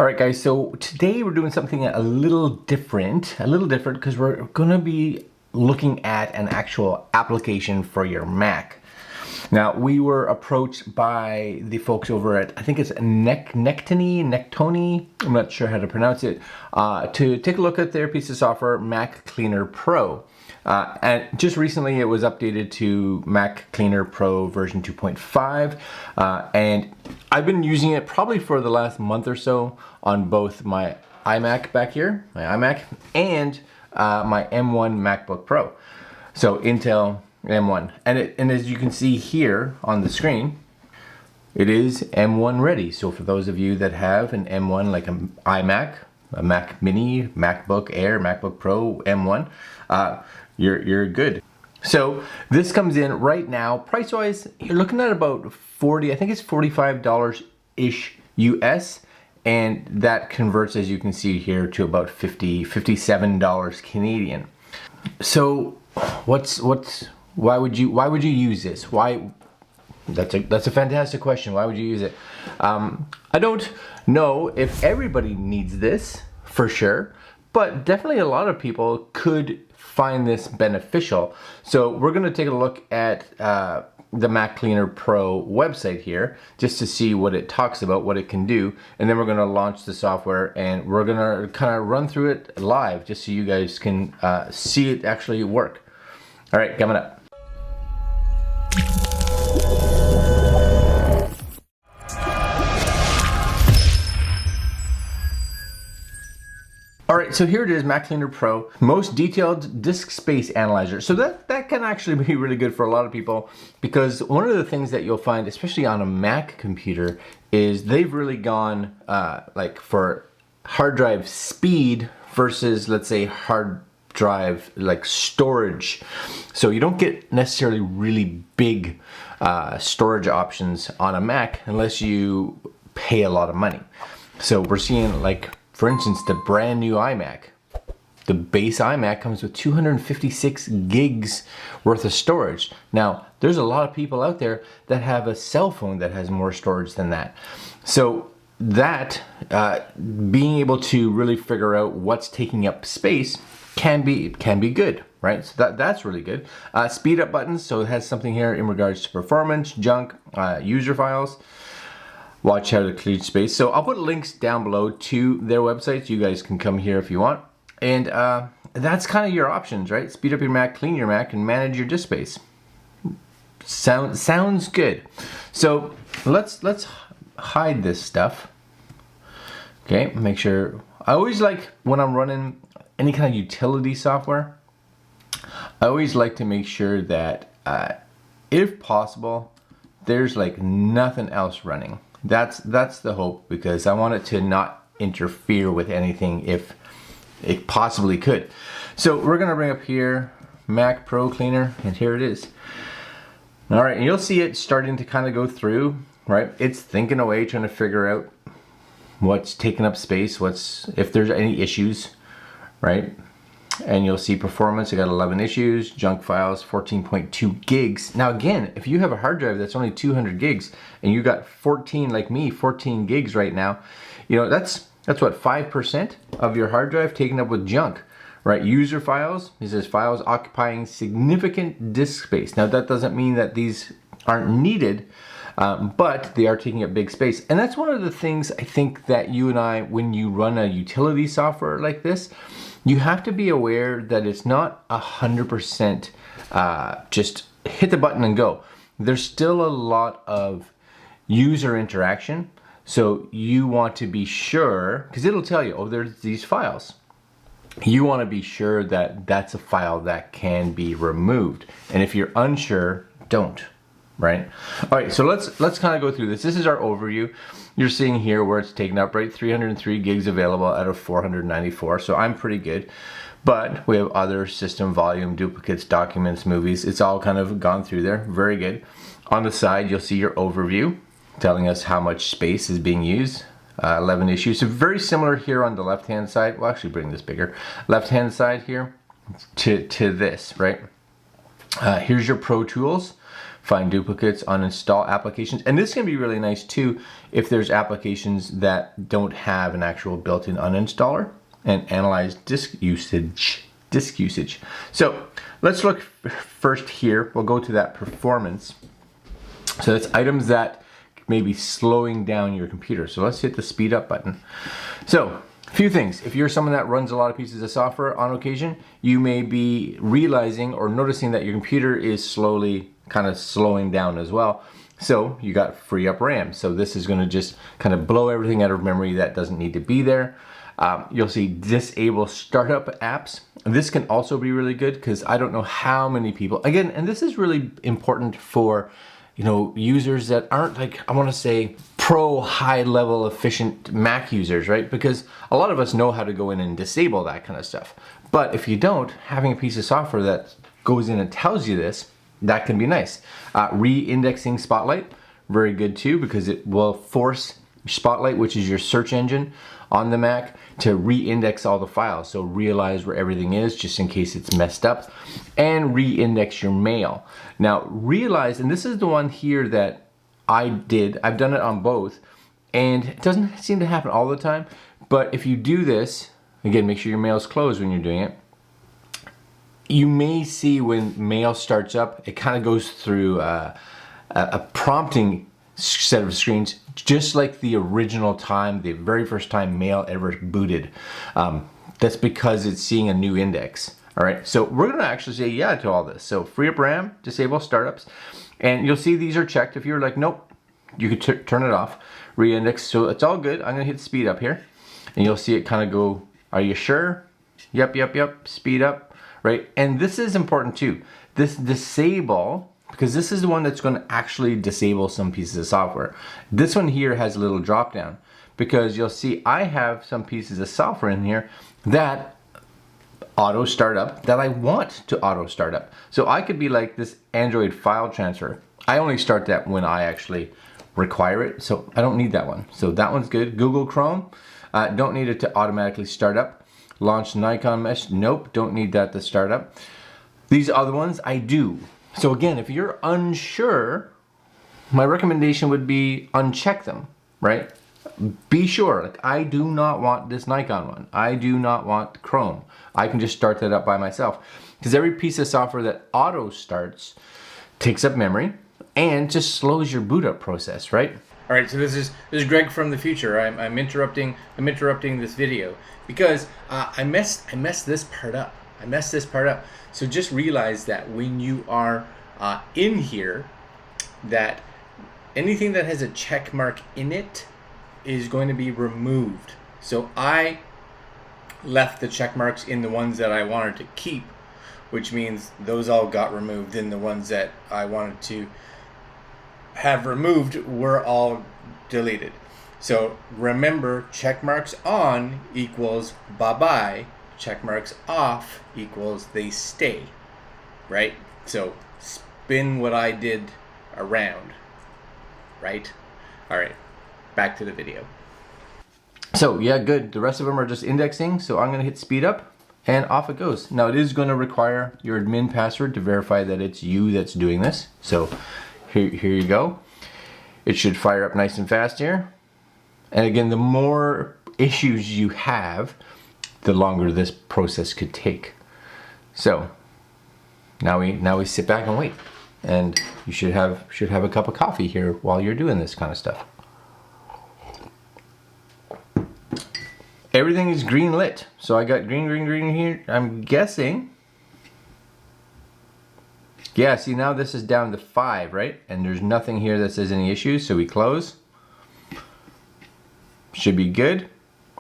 All right, guys, so today we're doing something a little different because we're gonna be looking at an actual application for your Mac. Now, we were approached by the folks over at, I think it's Nektony, I'm not sure how to pronounce it, to take a look at their piece of software, MacCleaner Pro. And just recently it was updated to MacCleaner Pro version 2.5, and I've been using it probably for the last month or so on both my iMac back here, my iMac, and my M1 MacBook Pro. So Intel M1, and as you can see here on the screen, it is M1 ready. So for those of you that have an M1, like an iMac, a Mac Mini, MacBook Air, MacBook Pro M1, you're good. So this comes in right now, price-wise, you're looking at about 40, I think it's $45-ish US, and that converts, as you can see here, to about $57 Canadian. So why would you use this? That's a fantastic question. Why would you use it? I don't know if everybody needs this for sure, but definitely a lot of people could find this beneficial. So we're going to take a look at the MacCleaner Pro website here just to see what it talks about, what it can do, and then we're going to launch the software and we're going to kind of run through it live just so you guys can see it actually work. All right, coming up. All right, so here it is, MacCleaner Pro, most detailed disk space analyzer. So that can actually be really good for a lot of people, because one of the things that you'll find, especially on a Mac computer, is they've really gone like for hard drive speed versus, let's say, hard drive like storage. So you don't get necessarily really big storage options on a Mac unless you pay a lot of money. So we're seeing, like, for instance, the brand new iMac. The base iMac comes with 256 gigs worth of storage. Now, there's a lot of people out there that have a cell phone that has more storage than that. So that, being able to really figure out what's taking up space can be good, right? So that's really good. Speed up buttons, so it has something here in regards to performance, junk, user files. Watch how to clear space. So I'll put links down below to their websites. You guys can come here if you want. And that's kind of your options, right? Speed up your Mac, clean your Mac, and manage your disk space. Sounds good. So let's hide this stuff. Okay, make sure. I always like, when I'm running any kind of utility software, I always like to make sure that if possible, there's like nothing else running. That's the hope, because I want it to not interfere with anything if it possibly could. So we're gonna bring up here Mac Pro Cleaner, and here it is. All right, and you'll see it starting to kind of go through, right? It's thinking away, trying to figure out what's taking up space, if there's any issues, right? And you'll see performance, I got 11 issues, junk files, 14.2 gigs. Now again, if you have a hard drive that's only 200 gigs and you got 14, like me, 14 gigs right now, you know, that's what, 5% of your hard drive taken up with junk, right? User files, this is files occupying significant disk space. Now that doesn't mean that these aren't needed, but they are taking up big space. And that's one of the things I think that you and I, when you run a utility software like this, you have to be aware that it's not 100% just hit the button and go. There's still a lot of user interaction. So you want to be sure, because it'll tell you, oh, there's these files. You want to be sure that that's a file that can be removed. And if you're unsure, don't. Right? All right, so let's kind of go through this. This is our overview. You're seeing here where it's taken up, right? 303 gigs available out of 494, so I'm pretty good. But we have other system volume, duplicates, documents, movies. It's all kind of gone through there. Very good. On the side, you'll see your overview telling us how much space is being used. 11 issues. So very similar here on the left-hand side. We'll actually bring this bigger. Left-hand side here to this, right? Here's your Pro Tools. find duplicates, uninstall applications. And this can be really nice too if there's applications that don't have an actual built-in uninstaller, and analyze disk usage. So let's look first here. We'll go to that performance. So that's items that may be slowing down your computer. So let's hit the speed up button. So a few things. If you're someone that runs a lot of pieces of software on occasion, you may be realizing or noticing that your computer is slowly kind of slowing down as well. So you got free up RAM. So this is going to just kind of blow everything out of memory that doesn't need to be there. You'll see disable startup apps. This can also be really good because I don't know how many people, again, and this is really important for, you know, users that aren't like, I want to say, pro high level efficient Mac users, right? Because a lot of us know how to go in and disable that kind of stuff. But if you don't, having a piece of software that goes in and tells you this, that can be nice. Re-indexing Spotlight, very good too, because it will force Spotlight, which is your search engine on the Mac, to re-index all the files. So realize where everything is just in case it's messed up, and re-index your mail. Now realize, and this is the one here that I've done it on both, and it doesn't seem to happen all the time, but if you do this, again, make sure your mail's closed when you're doing it. You may see when mail starts up, it kind of goes through a prompting set of screens, just like the original time, the very first time mail ever booted. That's because it's seeing a new index. All right, so we're gonna actually say yeah to all this. So free up RAM, disable startups, and you'll see these are checked. If you're like, nope, you could turn it off, re-index, so it's all good. I'm gonna hit speed up here, and you'll see it kind of go, are you sure? Yep, speed up, right? And this is important too. This disable, because this is the one that's going to actually disable some pieces of software. This one here has a little drop down, because you'll see I have some pieces of software in here that auto startup, that I want to auto startup. So I could be like this Android file transfer. I only start that when I actually require it, so I don't need that one. So that one's good. Google Chrome, don't need it to automatically start up. Launch Nikon Mesh, nope, don't need that to start up. These other ones I do. So again, if you're unsure, my recommendation would be uncheck them, right? Be sure, like I do not want this Nikon one. I do not want Chrome. I can just start that up by myself. Because every piece of software that auto starts takes up memory and just slows your boot up process, right? All right, so this is Greg from the future. I'm interrupting this video because I messed this part up. So just realize that when you are in here, that anything that has a check mark in it is going to be removed. So I left the check marks in the ones that I wanted to keep, which means those all got removed, and the ones that I wanted to have removed were all deleted. So remember, check marks on equals bye-bye, check marks off equals they stay, right? So spin what I did around, right? All right, back to the video. So yeah, good. The rest of them are just indexing. So I'm gonna hit speed up and off it goes. Now it is gonna require your admin password to verify that it's you that's doing this. So here you go. It should fire up nice and fast here. And again, the more issues you have, the longer this process could take. So now we sit back and wait, and you should have a cup of coffee here while you're doing this kind of stuff. Everything is green lit, so I got green here. I'm guessing. Yeah, see now this is down to 5, right? And there's nothing here that says any issues, so we close. Should be good.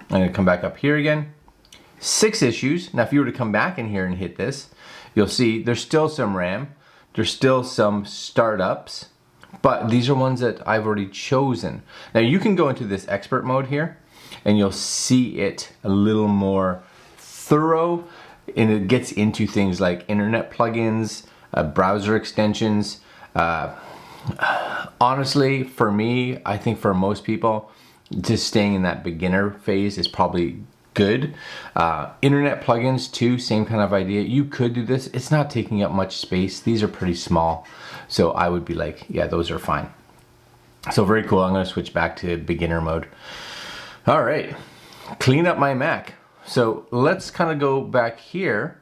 I'm gonna come back up here again. 6 issues. Now if you were to come back in here and hit this, you'll see there's still some RAM, there's still some startups, but these are ones that I've already chosen. Now you can go into this expert mode here, and you'll see it a little more thorough, and it gets into things like internet plugins, browser extensions. Honestly, for me, I think for most people, just staying in that beginner phase is probably good. Internet plugins too, same kind of idea. You could do this. It's not taking up much space. These are pretty small. So I would be like, yeah, those are fine. So very cool. I'm going to switch back to beginner mode. All right, clean up my Mac. So let's kind of go back here.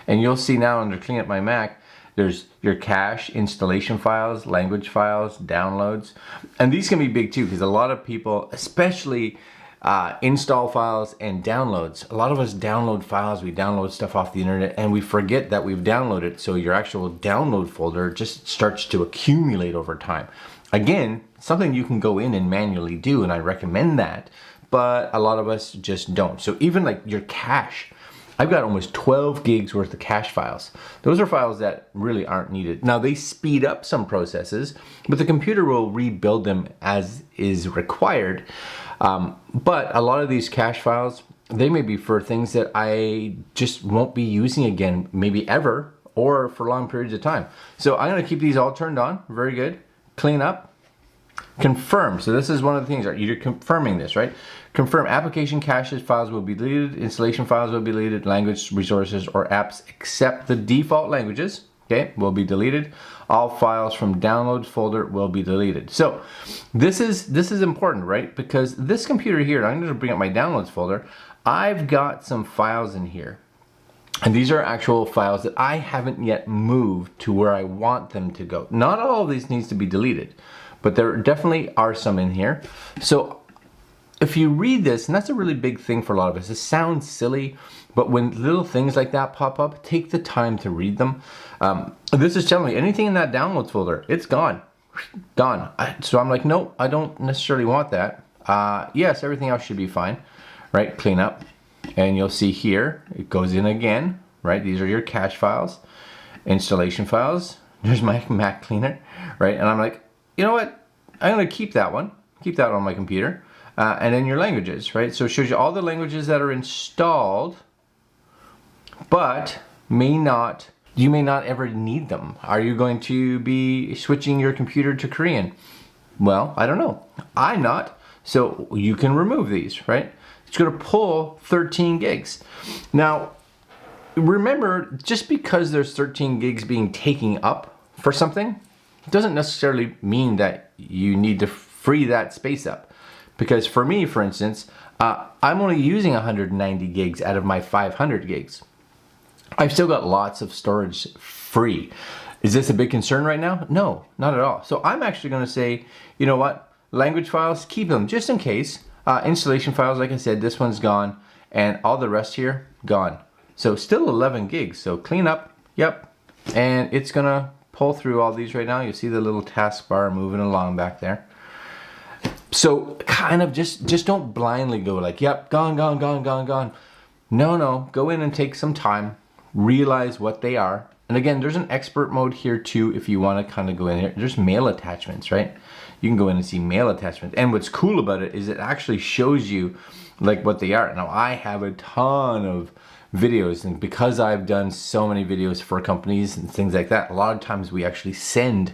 And you'll see now under clean up my Mac, there's your cache, installation files, language files, downloads. And these can be big too, because a lot of people, especially install files and downloads. A lot of us download files, we download stuff off the internet, and we forget that we've downloaded. So your actual download folder just starts to accumulate over time. Again, something you can go in and manually do, and I recommend that, but a lot of us just don't. So even like your cache, I've got almost 12 gigs worth of cache files. Those are files that really aren't needed. Now they speed up some processes, but the computer will rebuild them as is required. But a lot of these cache files, they may be for things that I just won't be using again, maybe ever, or for long periods of time. So I'm gonna keep these all turned on, very good. Clean up, confirm. So this is one of the things, you're confirming this, right? Confirm application caches files will be deleted, installation files will be deleted, language, resources, or apps except the default languages, okay, will be deleted. All files from downloads folder will be deleted. So this is important, right? Because this computer here, I'm going to bring up my downloads folder. I've got some files in here. And these are actual files that I haven't yet moved to where I want them to go. Not all of these needs to be deleted, but there definitely are some in here. So if you read this, and that's a really big thing for a lot of us, it sounds silly, but when little things like that pop up, take the time to read them. This is telling me anything in that downloads folder, it's gone, gone. So I'm like, no, I don't necessarily want that. Yes, everything else should be fine, right? Clean up, and you'll see here, it goes in again, right? These are your cache files, installation files. There's my MacCleaner, right? And I'm like, you know what? I'm gonna keep that one on my computer. And then your languages, right? So it shows you all the languages that are installed, but you may not ever need them. Are you going to be switching your computer to Korean? Well, I don't know. I'm not. So you can remove these, right? It's gonna pull 13 gigs. Now, remember, just because there's 13 gigs being taken up for something, doesn't necessarily mean that you need to free that space up. Because for me, for instance, I'm only using 190 gigs out of my 500 gigs. I've still got lots of storage free. Is this a big concern right now? No, not at all. So I'm actually going to say, you know what? Language files, keep them just in case. Installation files, like I said, this one's gone. And all the rest here, gone. So still 11 gigs. So clean up, yep. And it's going to pull through all these right now. You see the little taskbar moving along back there. So kind of just don't blindly go like, yep, gone. No, go in and take some time, realize what they are. And again, there's an expert mode here too if you want to kind of go in here. There's mail attachments, right? You can go in and see mail attachments. And what's cool about it is it actually shows you like what they are. Now I have a ton of videos, and because I've done so many videos for companies and things like that, a lot of times we actually send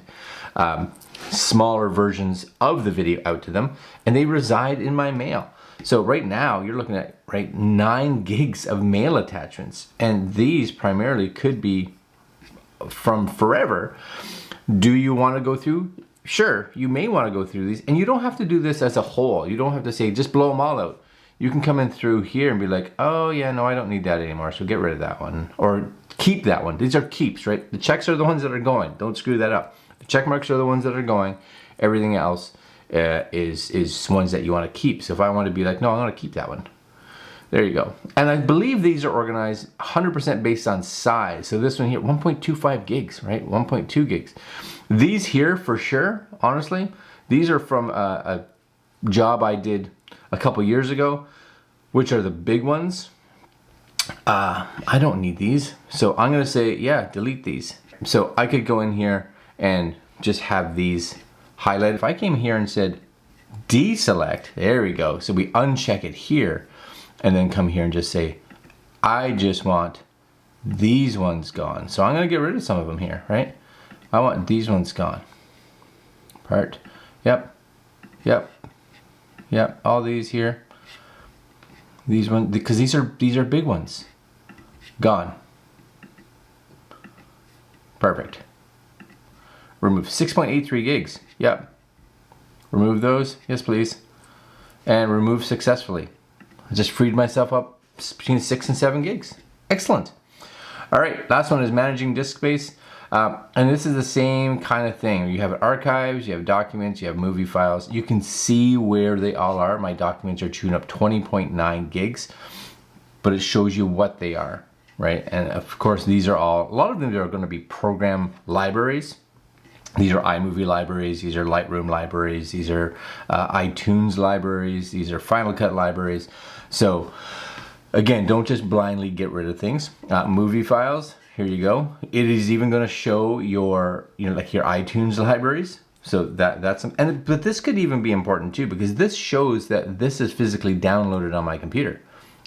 smaller versions of the video out to them, and they reside in my mail. So right now you're looking at 9 gigs of mail attachments, and these primarily could be from forever. Do you want to go through? Sure, you may want to go through these, and you don't have to do this as a whole. You don't have to say just blow them all out. You can come in through here and be like, oh yeah, no, I don't need that anymore, so get rid of that one, or keep that one. These are keeps, right? The checks are the ones that are going. Don't screw that up. The check marks are the ones that are going. Everything else is ones that you want to keep. So if I want to be like, no, I want to keep that one. There you go. And I believe these are organized 100% based on size. So this one here, 1.25 gigs, right? 1.2 gigs. These here, for sure, honestly, these are from a job I did a couple years ago, which are the big ones. I don't need these. So I'm going to say, yeah, delete these. So I could go in here and just have these highlighted. If I came here and said deselect, there we go. So we uncheck it here and then come here and just say, I just want these ones gone. So I'm going to get rid of some of them here, right? I want these ones gone. Part, yep, all these here. These ones, because these are big ones. Gone. Perfect. Remove 6.83 gigs. Yep. Remove those. Yes, please. And remove successfully. I just freed myself up between 6 and 7 gigs. Excellent. All right, last one is managing disk space. And this is the same kind of thing. You have archives, you have documents, you have movie files. You can see where they all are. My documents are chewing up 20.9 gigs, but it shows you what they are, right? And of course, these are all, a lot of them are going to be program libraries. These are iMovie libraries, these are Lightroom libraries, these are iTunes libraries, these are Final Cut libraries. So again, don't just blindly get rid of things. Movie files, here you go. It is even going to show your, like your iTunes libraries. So that's, but this could even be important too, because this shows that this is physically downloaded on my computer,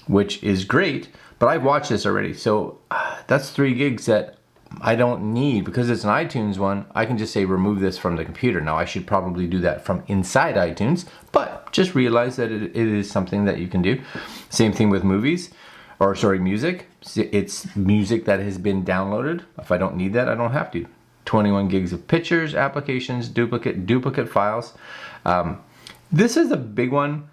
which is great, but I've watched this already. So that's 3 gigs that I don't need. Because it's an iTunes one, I can just say remove this from the computer. Now I should probably do that from inside iTunes, but just realize that it is something that you can do. Same thing with movies, or sorry, music. It's music that has been downloaded. If I don't need that, I don't have to. 21 gigs of pictures, applications, duplicate files. This is a big one.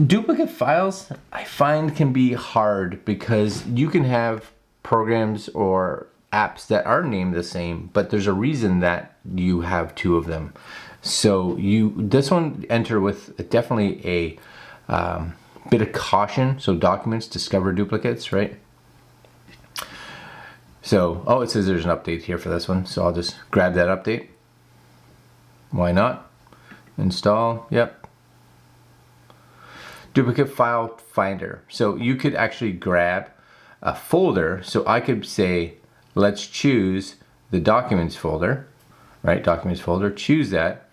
Duplicate files, I find, can be hard because you can have programs or apps that are named the same, but there's a reason that you have 2 of them. So this one enter with definitely a bit of caution. So documents, discover duplicates, right? So, oh, it says there's an update here for this one. So I'll just grab that update. Why not? Install, yep. Duplicate file finder. So you could actually grab a folder. So I could say, let's choose the documents folder, right? Documents folder, choose that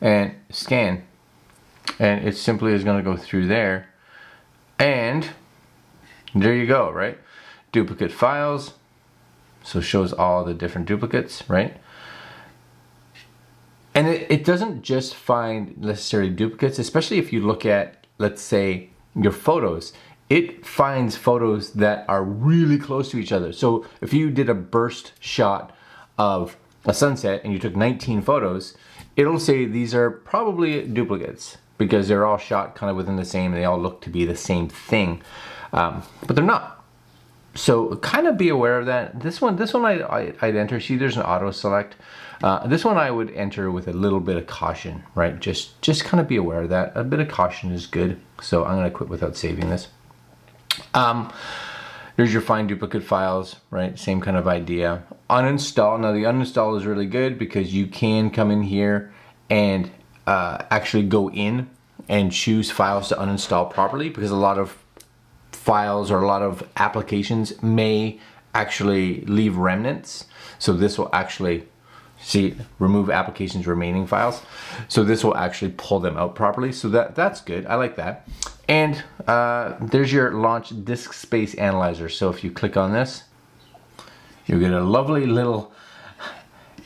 and scan. And it simply is going to go through there. And there you go, right? Duplicate files. So it shows all the different duplicates, right? And it doesn't just find necessarily duplicates, especially if you look at, let's say, your photos. It finds photos that are really close to each other. So if you did a burst shot of a sunset and you took 19 photos, it'll say these are probably duplicates because they're all shot kind of within the same, and they all look to be the same thing, but they're not. So kind of be aware of that. This one I'd enter. See, there's an auto select. This one I would enter with a little bit of caution, right? Just kind of be aware of that. A bit of caution is good. So I'm going to quit without saving this. Here's your find duplicate files, right? Same kind of idea. Uninstall. Now the uninstall is really good because you can come in here and actually go in and choose files to uninstall properly, because a lot of files or a lot of applications may actually leave remnants. So this will actually, see, remove applications remaining files. So this will actually pull them out properly. So that's good. I like that. And there's your launch disk space analyzer. So if you click on this, you'll get a lovely little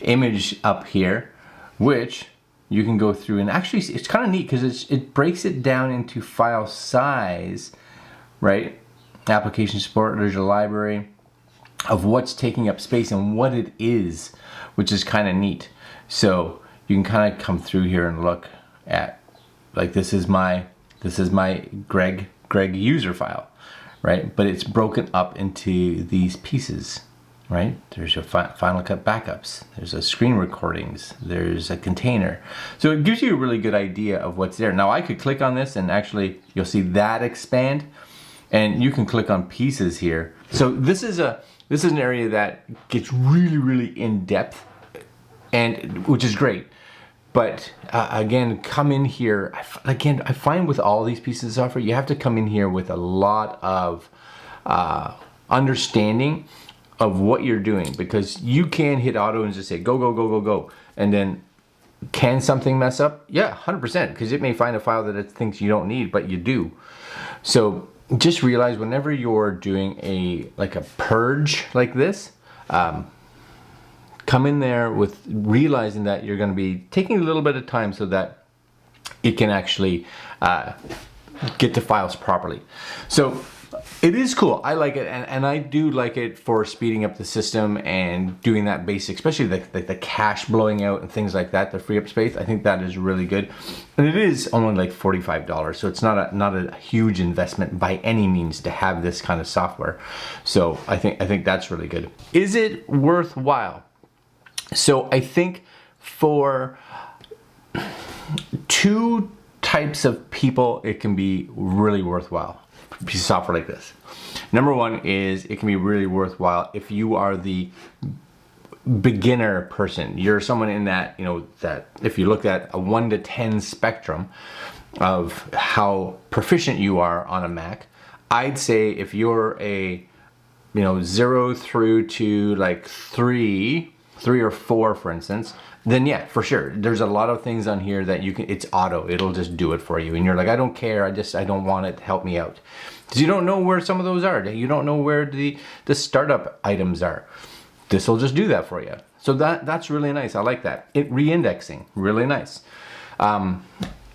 image up here, which you can go through, and actually it's kind of neat because it breaks it down into file size, right? Application support, there's your library of what's taking up space and what it is, which is kind of neat. So you can kind of come through here and look at, like, this is my Greg user file, right? But it's broken up into these pieces, right? There's your Final Cut backups, there's a screen recordings, there's a container. So it gives you a really good idea of what's there. Now I could click on this and actually you'll see that expand, and you can click on pieces here. So this is an area that gets really in depth, and which is great. But again, come in here. I find with all these pieces of software, you have to come in here with a lot of understanding of what you're doing, because you can hit auto and just say go, and then can something mess up? Yeah, 100%, because it may find a file that it thinks you don't need, but you do. So just realize whenever you're doing a purge like this, come in there with realizing that you're going to be taking a little bit of time so that it can actually get to files properly. So it is cool. I like it, and I do like it for speeding up the system and doing that basic, especially the cache blowing out and things like that to free up space. I think that is really good, and it is only like $45, so it's not a huge investment by any means to have this kind of software. So I think that's really good. Is it worthwhile? So I think for two types of people, it can be really worthwhile. A piece of software like this. Number one is it can be really worthwhile if you are the beginner person. You're someone in that, that if you look at a 1 to 10 spectrum of how proficient you are on a Mac, I'd say if you're a 0 through to like 3 or 4, for instance, then yeah, for sure. There's a lot of things on here that it's auto. It'll just do it for you. And you're like, I don't care. I don't want it to help me out. Because you don't know where some of those are. You don't know where the startup items are. This will just do that for you. So that's really nice. I like that. Re-indexing, really nice. And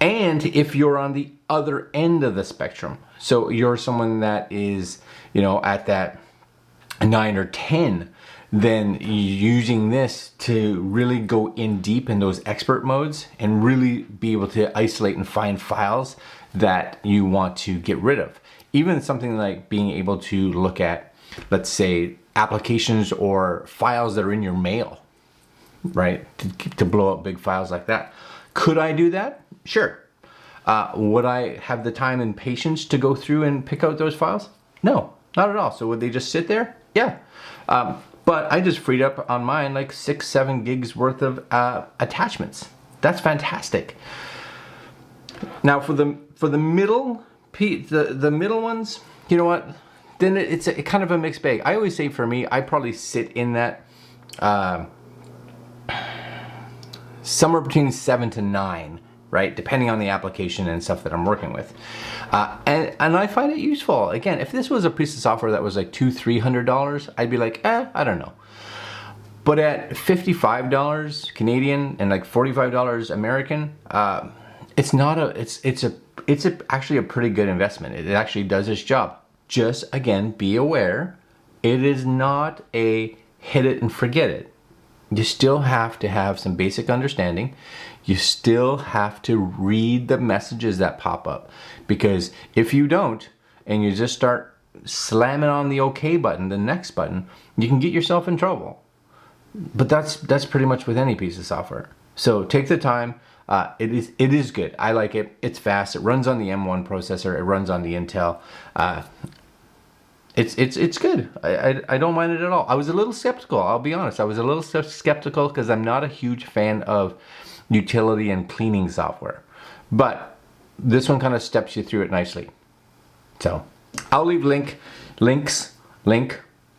if you're on the other end of the spectrum, so you're someone that is, at that 9 or 10, then using this to really go in deep in those expert modes and really be able to isolate and find files that you want to get rid of. Even something like being able to look at, let's say, applications or files that are in your mail, right? To blow up big files like that. Could I do that? Sure. Would I have the time and patience to go through and pick out those files? No, not at all. So would they just sit there? Yeah. But I just freed up on mine like 6-7 gigs worth of attachments. That's fantastic. Now for the middle ones, you know what? Then it's kind of a mixed bag. I always say for me, I probably sit in that somewhere between 7 to 9, right? Depending on the application and stuff that I'm working with. And I find it useful. Again, if this was a piece of software that was like $200-300, I'd be like, I don't know. But at $55 Canadian and like $45 American, it's actually a pretty good investment. It actually does its job. Just again, be aware, it is not a hit it and forget it. You still have to have some basic understanding. You still have to read the messages that pop up, because if you don't and you just start slamming on the OK button, the next button, you can get yourself in trouble. But that's pretty much with any piece of software. So take the time. It is good. I like it. It's fast. It runs on the M1 processor. It runs on the Intel. It's good. I don't mind it at all. I was a little skeptical, I'll be honest. I was a little skeptical because I'm not a huge fan of utility and cleaning software. But this one kind of steps you through it nicely. So I'll leave link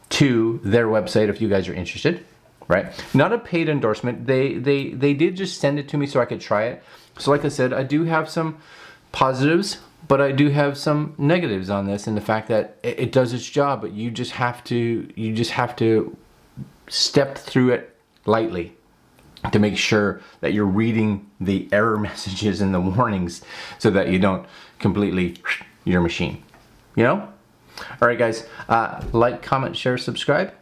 to their website if you guys are interested. Right? Not a paid endorsement. They did just send it to me so I could try it. So like I said, I do have some positives, but I do have some negatives on this, and the fact that it does its job, but you just have to step through it lightly to make sure that you're reading the error messages and the warnings so that you don't completely your machine. All right, guys, like, comment, share, subscribe.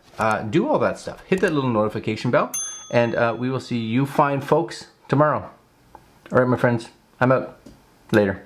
Do all that stuff. Hit that little notification bell, and we will see you fine folks tomorrow. All right, my friends, I'm out. Later.